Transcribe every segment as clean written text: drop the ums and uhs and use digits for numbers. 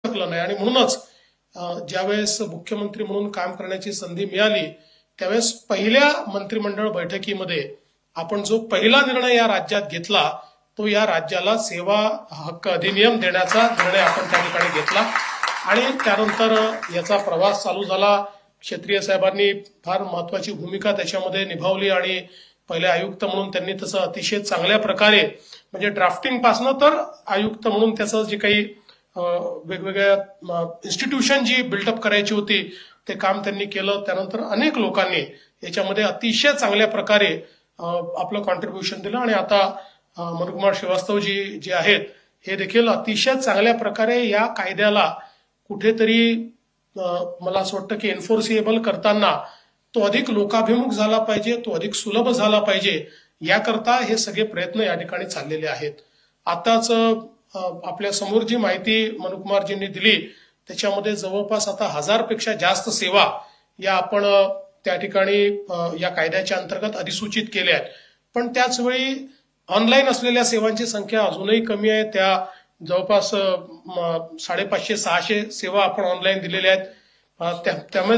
शकलं नाही आणि म्हणूनच ज्यावेळेस मुख्यमंत्री म्हणून काम करण्याची संधी मिळाली त्यावेळेस पहिल्या मंत्रिमंडळ बैठकीमध्ये आपण जो पहिला निर्णय या राज्यात घेतला तो या राज्याला सेवा हक्क अधिनियम देण्याचा निर्णय आपण त्या ठिकाणी घेतला आणि त्यानंतर याचा प्रवास चालू झाला. क्षेत्रीय साहेबांनी फार महत्वाची भूमिका त्याच्यामध्ये निभावली आणि पहिले आयुक्त म्हणून त्यांनी तसं अतिशय चांगल्या प्रकारे म्हणजे ड्राफ्टिंग पासनं तर आयुक्त म्हणून त्याचं जे काही वेगवेगळ्या इन्स्टिट्यूशन जी बिल्डअप करायची होती ते काम त्यांनी केलं. त्यानंतर अनेक लोकांनी याच्यामध्ये अतिशय चांगल्या प्रकारे आपलं कॉन्ट्रीब्युशन दिलं आणि आता मनुकुमार श्रीवास्तवजी जे आहेत हे देखील अतिशय चांगल्या प्रकारे या कायद्याला कुठेतरी मला असं वाटतं की एन्फोर्सिएबल करताना तो अधिक लोकाभिमुख झाला पाहिजे, तो अधिक सुलभ झाला पाहिजे याकरता हे सगळे प्रयत्न या ठिकाणी चाललेले आहेत. आताच आपल्या समोर जी माहिती मनुकुमारजींनी दिली त्याच्यामध्ये जवळपास आता 1000 पेक्षा जास्त सेवा या आपण त्या ठिकाणी या कायद्याच्या अंतर्गत अधिसूचित केल्या आहेत. पण त्याचवेळी ऑनलाईन असलेल्या सेवांची संख्या अजूनही कमी आहे. त्या जवळपास 550-600 सेवा आपण ऑनलाईन दिलेल्या आहेत. त्यामुळे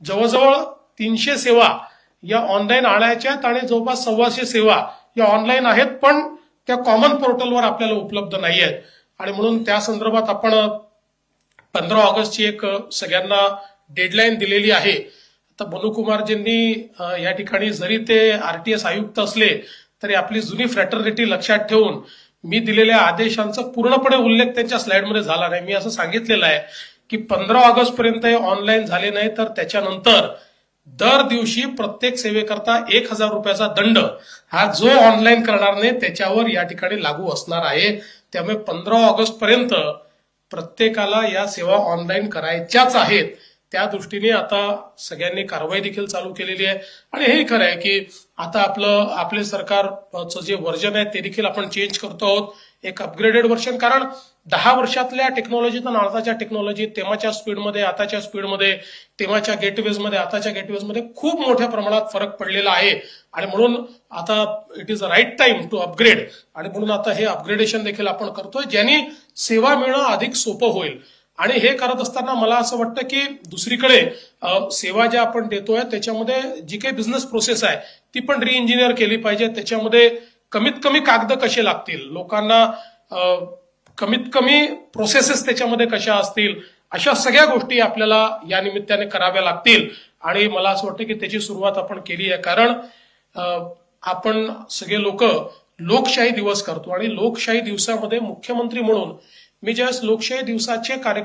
जवळजवळ 300 सेवा या ऑनलाईन आणायच्या आहेत आणि जवळपास 125 सेवा या ऑनलाईन आहेत पण त्या कॉमन पोर्टलवर आपल्याला उपलब्ध नाही आहेत आणि म्हणून त्या संदर्भात आपण 15 ऑगस्टची एक सगळ्यांना डेडलाईन दिलेली आहे. आता मनुकुमारजींनी या ठिकाणी जरी ते आरटीएस आयुक्त असले तरी आपली जुनी फ्रॅटर्निटी लक्षात ठेवून मी दिलेल्या आदेशांचा पूर्णपणे उल्लेख त्यांच्या स्लाइडमध्ये झाला नाही. मी असं सांगितलेलं आहे की 15 ऑगस्ट पर्यंत ऑनलाईन झाले नाही तर त्याच्यानंतर दर दिवशी प्रत्येक सेवेकरता 1000 रुपयाचा दंड हा जो ऑनलाईन करणार नाही त्याच्यावर या ठिकाणी लागू असणार आहे. त्यामुळे 15 ऑगस्ट पर्यंत प्रत्येकाला या सेवा ऑनलाईन करायच्याच आहेत. त्या दृष्टीने आता सगळ्यांनी कारवाई देखील चालू केलेली आहे आणि हे खरं आहे की आता आपले सरकारचं जे व्हर्जन आहे ते देखील आपण चेंज करतो आहोत, एक अपग्रेडेड व्हर्जन. कारण 10 वर्षातल्या टेक्नॉलॉजीत आणि आताच्या टेक्नॉलॉजी तेव्हाच्या स्पीडमध्ये आताच्या स्पीडमध्ये तेव्हाच्या गेटवेजमध्ये आताच्या गेटवेजमध्ये खूप मोठ्या प्रमाणात फरक पडलेला आहे आणि म्हणून आता it is a right time to upgrade आणि म्हणून आता हे अपग्रेडेशन देखील आपण करतोय ज्यांनी सेवा मिळणं अधिक सोपं होईल. आणि हे करत असताना मला असं वाटतं की दुसरीकडे सेवा ज्या आपण देतोय त्याच्यामध्ये जी काही बिझनेस प्रोसेस आहे ती पण रिइंजिनियर केली पाहिजे. त्याच्यामध्ये कमीत कमी कागद कसे लागतील, लोकांना कमीत कमी प्रोसेसेस त्याच्यामध्ये कशा असतील, अशा सगळ्या गोष्टी आपल्याला या निमित्ताने कराव्या लागतील आणि मला असं वाटतं की त्याची सुरुवात आपण केली आहे. कारण आपण सगळे लोक लोकशाही दिवस करतो आणि लोकशाही दिवसामध्ये मुख्यमंत्री म्हणून मी ज्यावेळेस लोकशाही दिवसाचे कार्यक्रम